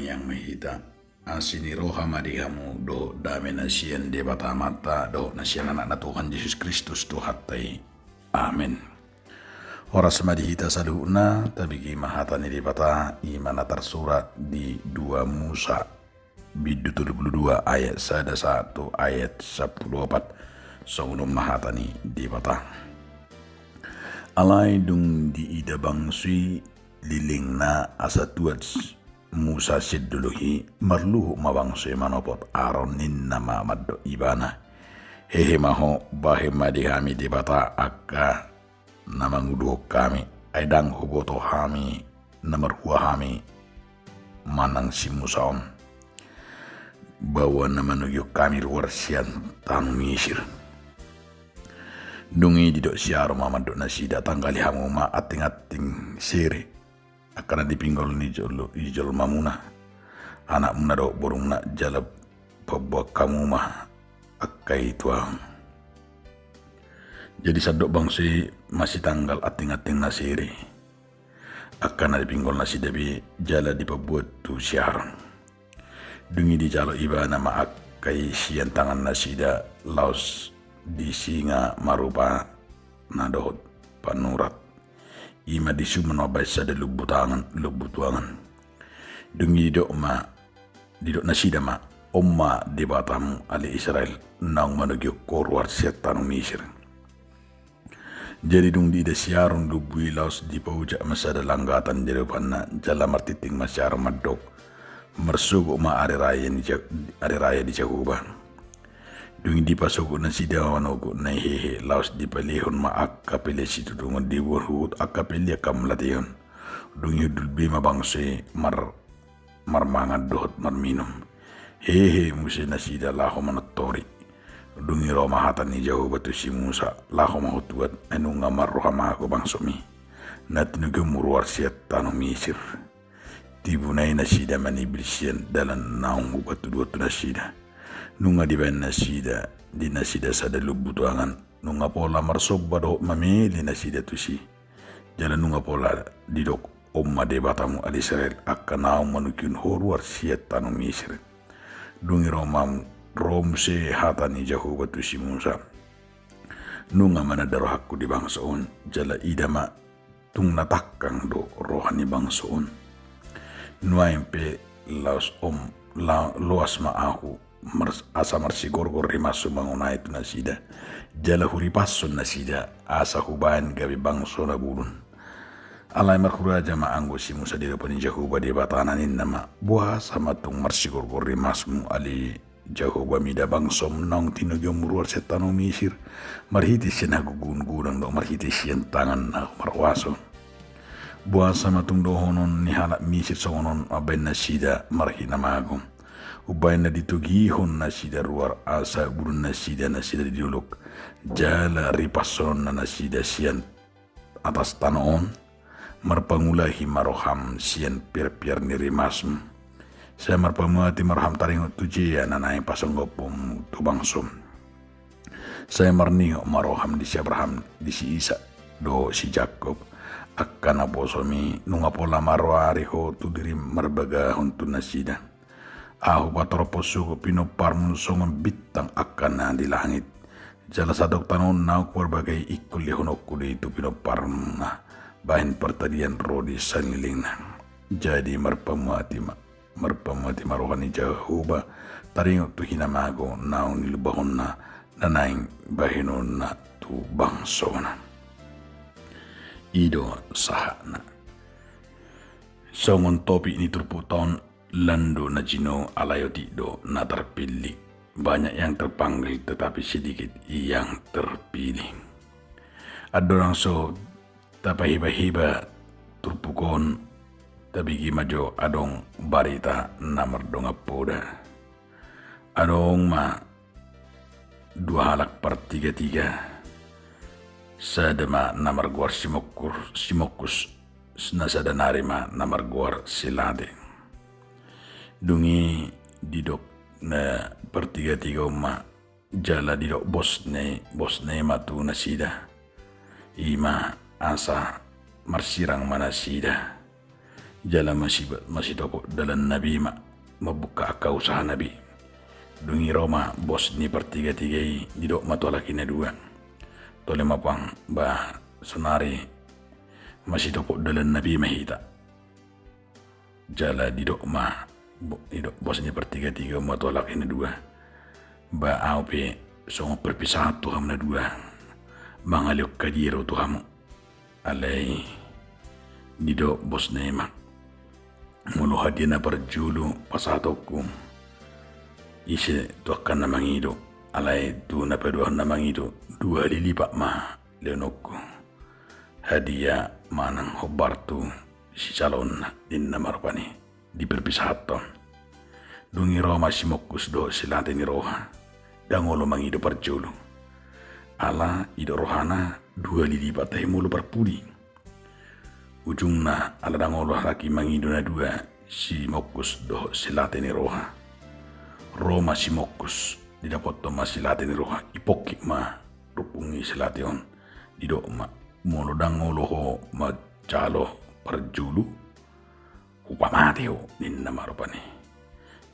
yang mahita asini roha madihamu do dame nasian de bata mata do nasian anak na Tuhan Yesus Kristus do hatai. Amin. Oras madihita saluhna tabigi mahatani di bata imana tersurat di 2 Musa bidu 22 ayat 1 ayat 14 saunum mahatani di bata. Alay dung di ida bangsui liling na asatuat Musa siduluhi marluhu mabangsui manopot aron ninna mamaddo ibana hehe maho bahe madihami di bata akka namanguduh kami aidang huboto hami namarhua hami manang si Musaon bawa namanugyo kami luar sian tanu misir dungi didok siaro mamadok nasida tanggali hamu ma ating-ating siri akana dipinggol ni ijol mamuna anak muna dok borong na jalab pabak kamu mah akai tuang jadi sadok bangsi masih tanggal ating-ating nasiri akana dipinggol nasida bi jala dipabuat tu siar dungi di jalo iba nama akai sian tangan nasida laos di singa marupa nadohot panurat ima disu menobay sa de lubutangan dungi didok nasida ma umma di batamu ali Israel nang manugyo korwar setan misir jadi dung di siarun lubui laos di pauja masada langgatan jadi panna jala martiting masyar madok mersugo ma ari raya di Jakuban dungi di pasok na sida wanogo na hehe laos di palihon ma akapele situ dungo di burhut akapele kamlation dungi dulbi mabangse marmangad dohot marminum hehe musi na sida laho manatori dungi roma hatan ni jauh batu si Musa laho mahutuat anu ngamar rohama ako bangsomi natinugo muruar siat tanu misir tibunay na sida manibrisian dalan naung batu dua tu na sida nunga di ben nasida di nasida sada lubutuangan nunga pola marsobba do mamili nasida tusi jalan nunga pola di dok umma de batamu al Israel akana manukin horwar siat tanu misir dungi romam romse hatani jahu batusi Musa nunga mana daro hakku di bangsaon jala idama tung natakang do rohani bangsaon nuaimpe laos loas ma aku asa marsi gorgor rimasu manguna itu nasida jala huri pasun nasida asa huban gabi bangso na burun alay marhura jama anggo si Musa di depan Jahuba di batanan nama buah sama tung marsi gorgor rimasmu ali Jahuba mida bangso nong tinugyo muruar setano misir marhiti siya nagugun-gunang do marhiti siya tangan na marwaso buah sama tung dohonon ni halak misir songonon aben nasida marhina magong ubay na ditugihon na sida ruar asa burun na sida diulok jala ripason na sida siyan atas tanoon marpangulahi maroham siyan pier ni rimasm saya marpamuati marham taringot tujiya na naing pasanggopom tubangsom saya marniho maroham di si Abraham di si Isa do si Jacob akkana posomi nunga pola marwari ho tu diri marbagahon tu na sida aku patoroposuko pinoparmun songon bitang akan na di langit jala sadok tanon na berbagai ikul lihonokku di itu pinoparmun na bahin pertadian rodi saniling na jadi marpamuati marohani Jahuba taringok tu hinamago naon nilubahon na nanaing bahinon na tu bangso na ido sahana songon topi ini terputon lando na jino alayo do na terpilih banyak yang terpanggil tetapi sedikit yang terpilih adorang so tapahiba-hiba turpukon tabigi majo adong barita namar donga poda adong ma dua halak per tiga sadama namar guar simokus nasada narima namar guar silade dungi didok na pertiga-tiga umma jala didok bos ne matu nasida ima asa marsirang manasida jala masih toko dalam nabi mabuka aka usaha nabi dungi Roma bos ni pertiga-tigai didok matolakina dua tole mapang ba sonari masih toko dalam nabi mahita jala didok bos ni pertiga-tiga matolakina dua ba aupe songo perpisahan Tuhan na dua mangaliok kadiro Tuhan alay didok bos nema mulu hadina perjulu pasatokum isi tuakan namang ido alay tu napaduhan namang ido dua lilipat ma leonokku hadiah manang hobartu si calon din namarpani di perpisahaton dungi Roma si mokus do silate ni roha dangolo mangido perjulu ala ido rohana dua lilipat tahi mulu perpudi ujungna ala dangolo laki mangido na dua si mokus do silate ni roha Roma si mokus didapot to masilate ni roha ipokik ma rupungi silate on dido ma molo dangolo ho ma calo perjulu upamate ho ninna marupani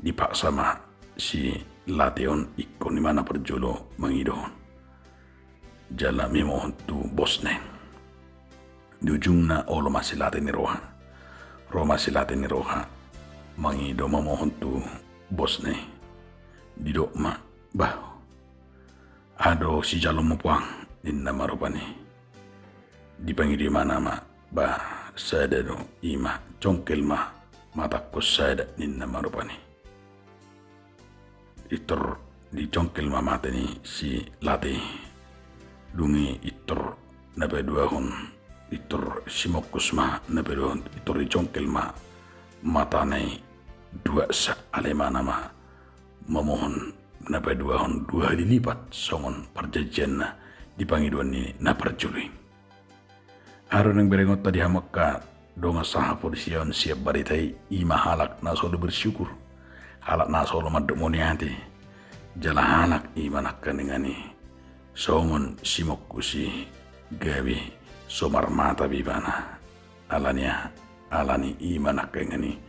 dipaksa ma si lateon ikon di mana perjolo mangidon jala mimo tu bosne di ujungna olo masih laten ni roha mangido mamohon tu bosne didok ma bah ado si jalo mo puang din namarupani dipanggil di mana ma bah sada do ima congkel ma matakos sada din namarupani itor di congkel mamate ni si late dungi itor nabe dua hon itor si mokus ma nabe dua hon itor di congkel ma mata nei dua sa alemana ma memohon nabe dua hon dua kali lipat songon perjanjian na dipanggil ni na perjului aron yang berengot tadi hamakka donga saha polisian siap baritai ima halak na solo bersyukur halak na solo maduk moniati jala halak imanak kaningani somon simokku si gawi somar mata bibana alani imanak kaningani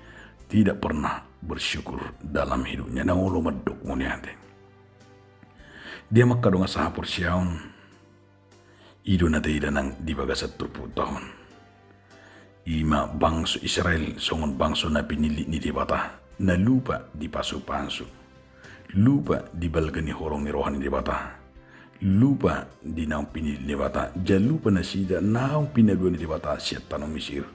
tidak pernah bersyukur dalam hidupnya nangolo maduk moniati dia makka donga saha porsiaun ido na tida nang di bagasat 30 tahun ima bangsu Israel songon bangsu na pinili ni dibata na lupa di pasu-pasu lupa di balgani horong ni rohani dibata lupa di naung pinili dibata jalupa na sida naung pinadua ni dibata siat tanong misir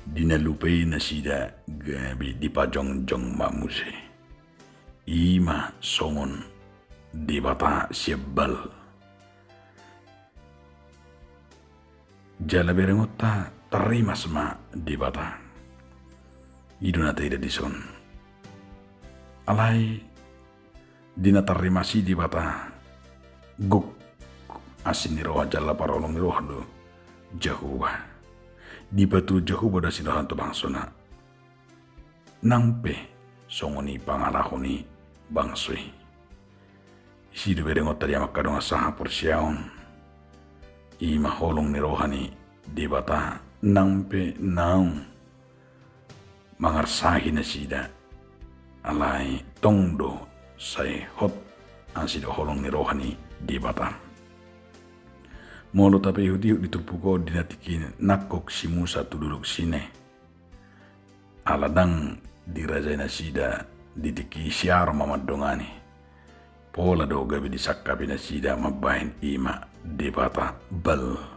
di nalupay na sida gabi di pajong-jong mamuse ima songon dibata siabal jala berengota terima sama dibata iduna tidak dison alai dina terima si dibata guk asin niroha jala parolong niroha do jahuba di batu jahuba da sinahan to bangsona nangpe songoni pangalahoni bangsoi isi do berengot tadi amak kadong asaha porsiaon ima holong nirohani dibata nangpe naung mangarsahi na sida alai tongdo say hot asido holong ni rohani di bata molo tapi Yahudi ditupuko dinatikin nakok si Musa tuduruk sine aladang dirajai na sida ditiki siar mamadongani pola do gabi disakkapi na sida mabain ima di bata bal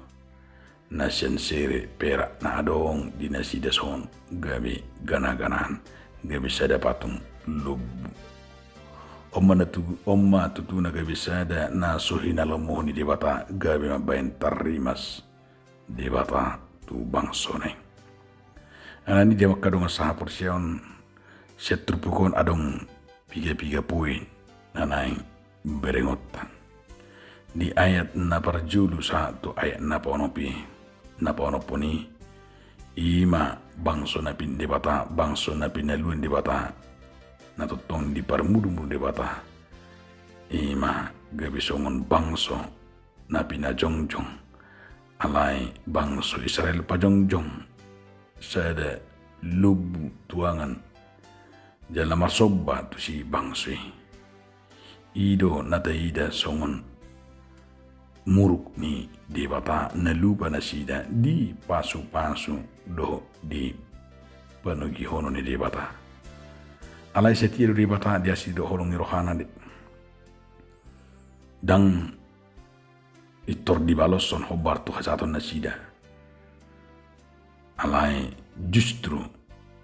nasian sere perak na adong di nasida son gabi gana-ganahan gabi sada patung lubu omma tutuna gabi sada na suhina lemuh ni debata gabi mabain tarimas debata tu bangsone ani dia makadong saha porsion setrupukon adong piga-piga poin nanai berengotan di ayat na parjulu satu ayat na ponopi naponi ima bangso na pin debata bangso na pinaluan debata natutong di parmudu debata ima gabi songon bangso na pinajongjong alai bangso Israel pajongjong sada lubu tuangan jala marsobba tu si bangsui ido nataida songon muruk ni debata na lupa na sida di pasu-pasu do di panugi hono ni debata alai setiru debata dia si do holong ni rohana de dang itor di baloson hobar tu hasaton na sida alai justru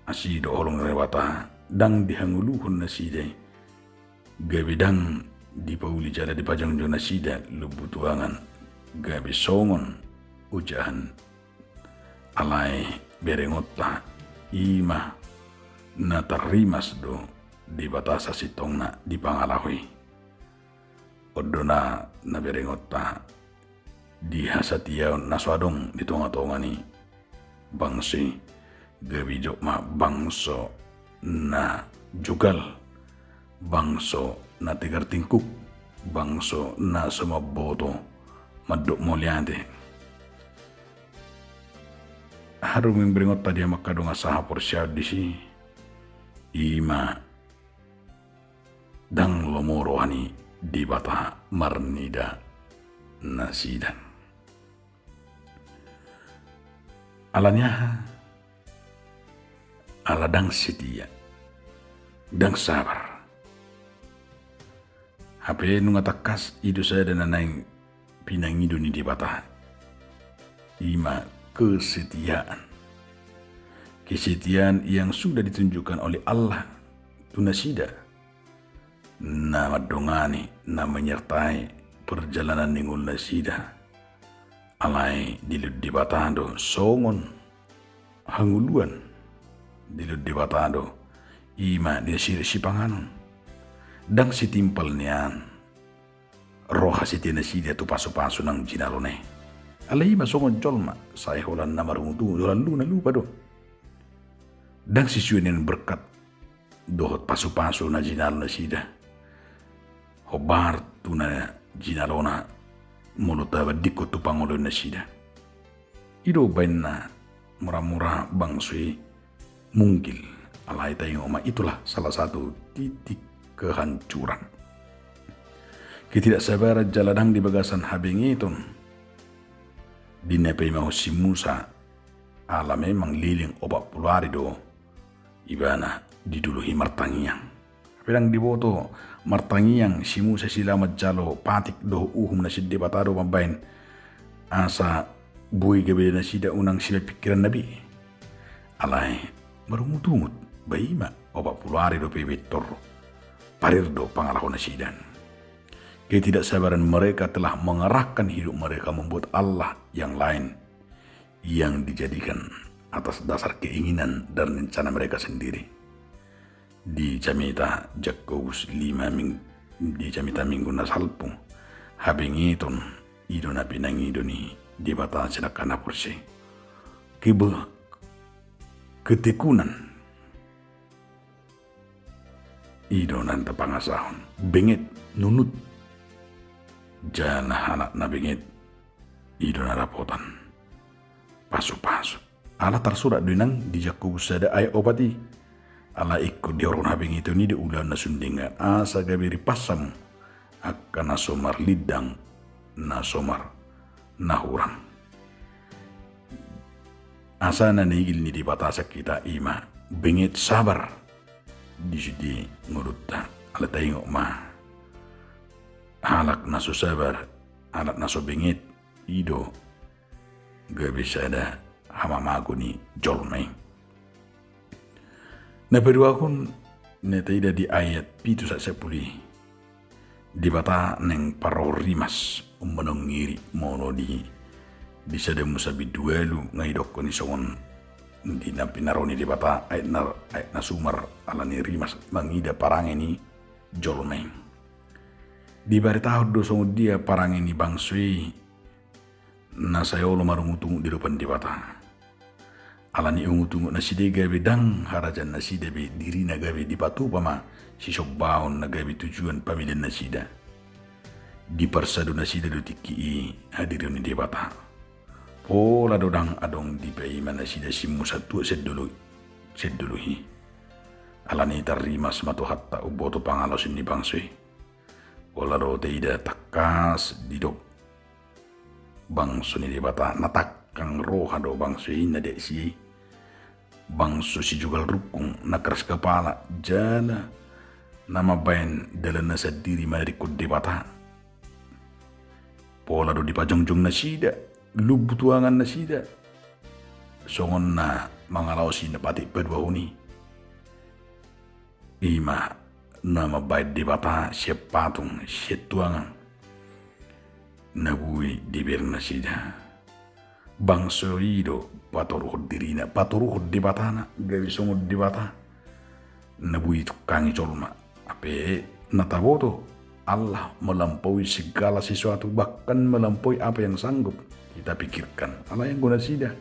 asido holong debata dang dihanguluhun na sida gabi dang di pauli jala di pajang jona sida lubu tuangan gabi songon ujahan alai berengotta ima na tarimas do di batasa sitong na di pangalahui odona na berengotta di hasatia naswadong di tonga-tonga ni bangsi gabi jokma bangso na jugal bangso na tigar tingkuk bangso na sumaboto maduk mulyante harum yang beringot tadi maka dong asaha porsyad di si ima dang lomorohani di bata marnida nasidan alanya ala dang setia dang sabar HP nunga takas idu saya dan nanaing pinangidu ni di bata ima kesetiaan yang sudah ditunjukkan oleh Allah tunasida nama dongani na menyertai perjalanan ningul nasida alai dilud di batado songon hanguluan dilud di batado ima dia si panganon dang si timpal niyan roha si tinasida tu pasu-pasu ng jinalone alai masongon jolma say holan na marungutu dolan luna lupa do dang si suinin berkat dohot pasu-pasu na jinalo na sida hobar tu na jinalona mulutaba dikot tu pangulo na sida ido bain na murah-murah bangsui mungkil alai tayo oma itulah salah satu titik kehancuran ketidaksabaran jaladang di bagasan habing itu di nepay mau si Musa ala memang liling obat puluari do ibana diduluhi martangiang pedang diboto martangiang si Musa silamat jalo patik do na sidde batado pambain asa bui gabe na sida unang sila pikiran nabi alai marumutumut baima obat puluari do pebetor parirdo pangalaho na sidan. Ketidaksabaran mereka telah mengarahkan hidup mereka membuat Allah yang lain yang dijadikan atas dasar keinginan dan rencana mereka sendiri. Di Jamita Jakobus 5 di Jamita minggu nasalpung habing iton ido na pinangido ni di bata silakana porsi ketekunan ido nan tapangasahon bengit nunut jana anak na bengit ido na rapotan pasu-pasu ala tersurat dinang di Jakobus ada ayat obati ala ikut diorong habing itu ni di ulan na sundingan asa gabiri pasam akan nasomar lidang nasomar nahurang asa na nigil ni di batasa kita ima bengit sabar di sini ngurutta ala tayo ma halak naso sabar halak naso bengit ido gak bisa ada hamamago ni jolmay na kedua kun netaida di ayat pitu sa sepuli di bata neng parorimas umanongiri mono di sada musabi duelu ngaidok ko ni songon di napinaroni di bata ayat na sumar ala ni rimas mangida parang ini jolmeng di barita do songo dia parang ini bangsui na sayolo marungutungu di depan di bata ala ni ungutungu na side gabe dang harajan na side be diri na gabe di batu pama si sobbaon na gabe tujuan pamilin na sida di persadu na sida do tiki hadirin di bata pola dodang adong di pay mana sida si Musa tu set dulu seduluhi alani terima sematu hatta uboto pangalos ini bangsui wala do teida takas didok bangsu ni dibata natakang roha do bangsui na dek si bangsu si jugal rukung na keras kepala jala nama bayan dalam nasa diri marikut dibata pola do dipajongjong na sida lubutuangan na sida songon na mangalausi na pati pedwahuni ima nama baik dibata siap patung siap tuangan nabui dibirna sida bangso ido patoruhud dirina patoruhud dibatana gawi songod dibata nabui tukangi colma ape nataboto Allah melampaui segala sesuatu bahkan melampaui apa yang sanggup kita pikirkan Allah yang guna sida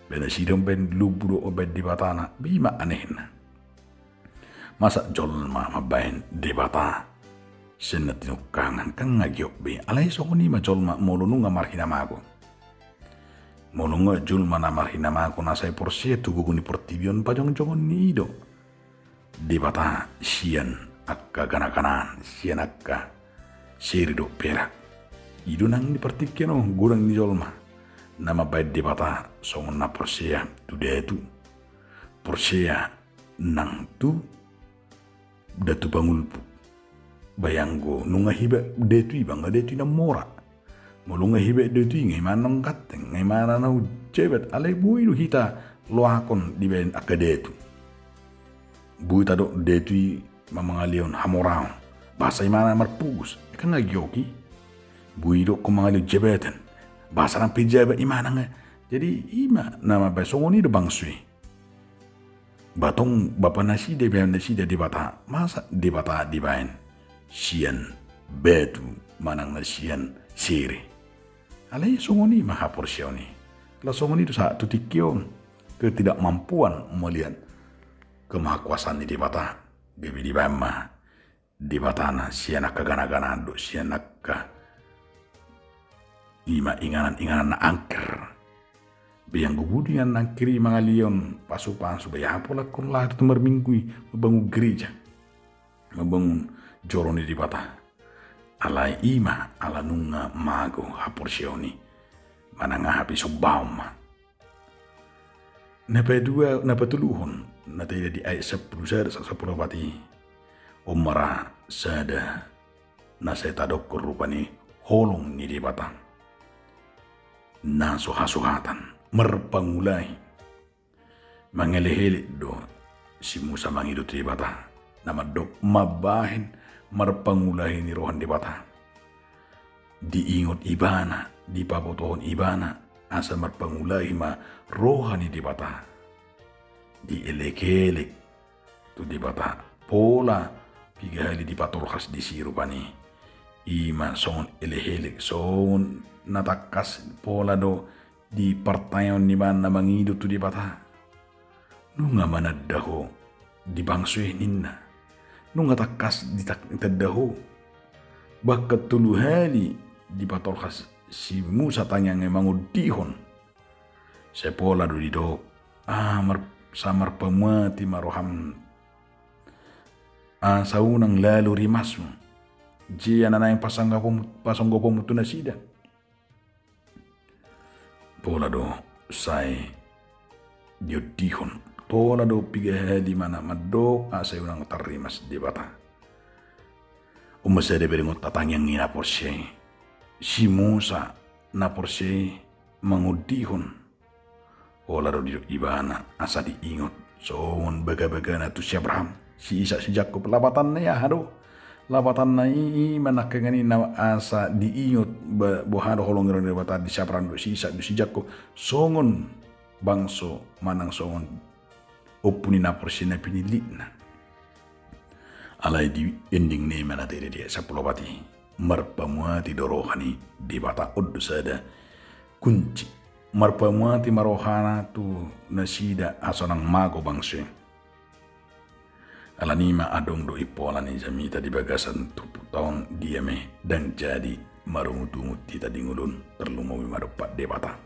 bena sida ben lubudo obed dibatana bima anehna masa jolma mabain dibata senatinukangan kan ngagiok be alay sokoni ma jolma molununga marhinamago molunga julma na marhinamago nasay porsia tuguguni portibion pajong-jongon ni ido dibata sian akka gana-ganaan sian akka sirido perak ido nang dipertikiano gurang ni jolma nama baik dibata songon na porsia tu detu porsia nang tu datu bangulpu bayanggo nunga hiba detu ibang detu na mora molunga hiba detu ngai manong kateng ngai mana na ujebet alay builu hita loakon di ben akadetu bui tado detu mamangalion hamorao bahasa imana marpugus kan ngagyoki bui do kumangalio jebetan bahasa nang pijabat imana nga jadi ima nama basongoni do bangsui batong bapa nasi de bayan nasi de dibata masa dibata dibain sian betu manang nasian siri alay songoni maha porsioni la songoni itu saat tutikion ketidakmampuan melihat kemahakuasaan di dibata gebi di bama dibatana sianak kagana-ganaan do sianak ka ima inganan na angker biang gubudian nang kiri mangalion pasu-pasu bayang pola kun lah itu mermingkui membangun gereja membangun joroni di bata alai ima ala nunga mago haporsioni mananga hapi sobauma napa dua napa tuluhon nata di ayat 10 sada 10 pati umara sada nasay tadokkur rupani holong ni di bata na suhasuhatan merpangulai mangeleheli do si Musa mangidut di bata nama dok mabahin merpangulai ni rohan di bata diingot ibana di papotohon ibana asa merpangulai ma rohani di bata di elek-elek tu di bata pola pigali di patorkas di sirupani ima son elek-elek son natakas pola do di partayon ni mana mangido tu di bata nunga manadaho di bangsuy ninna nunga takas di tadaho bakat tulu hali di patorkas si Musa tanya ngemangudihon sepola do di do samar pemati maroham saunang lalu rimasmu jia nana yang pasang gopo mutu nasida pola do sai diodihon pola do piga di mana madok saunang tarimas di bata umasade beringot tatang yang ngina porse si Musa na porse mangudihon pola do ibana asa diingot soon baga-baga na tu si Abraham si Isa si Jacob labatan na ya hado labatan na manakangani na asa diingot bohado holong ron bata di si Abraham do si Isa do si Jacob songon bangso manang songon opuni na porsi na pinili na alay di ending ne mana tere dia sa pulopati marpamuati dorohani di bata oddo sada kunci marpamuati marohana tu nasida asonang mago bangse alanima adong do ipola ni jamita di bagasan tupu tahun diame dan jadi marungutungut tita dingulun terlumawi marupat debata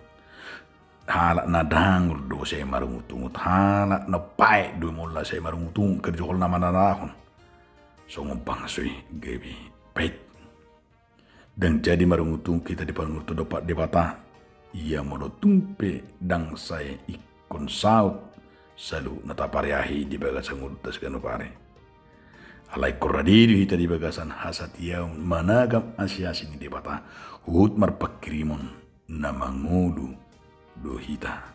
halak na dangul do saya marungutungut halak na pai do mulla saya marungutung kerjol nama nanahon songopang sui gebi pait dan jadi marungutung kita di pangutu dapat debata ia modotumpe dang saya ikon saut salu natapariahi di bagasan ngutas ganupare alai korradidu hita di bagasan hasat yaun managam asiasi ni debata hut marpakrimon namangudu do hita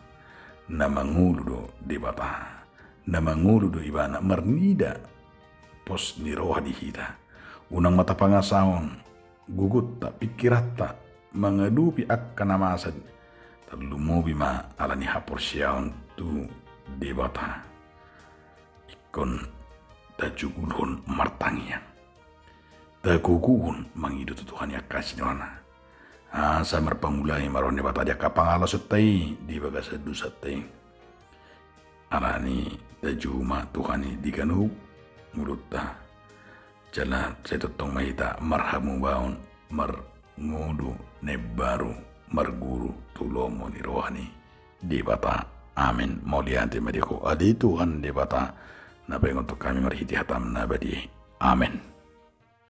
namangudu do debata namangudu do ibana marnida pos ni roha di hita unang mata pangasaon gugut tak pikirat tak mengadupi akan namasan terlumu bima alani hapor siaon tu debata ikon tajugulhon martangian taguguhun mangidu Tuhan ya kasih nona asa marpamulai maron debata dia kapang ala sutai di bagasa dusatai alani tajuma Tuhan di kanub mulutta jala saya totong mahita marhamu baun ngudu nebaru marguru tulomo ni rohani debata amin maulianti mediku adi Tuhan debata nabai untuk kami marhiti hatam nabadi amin.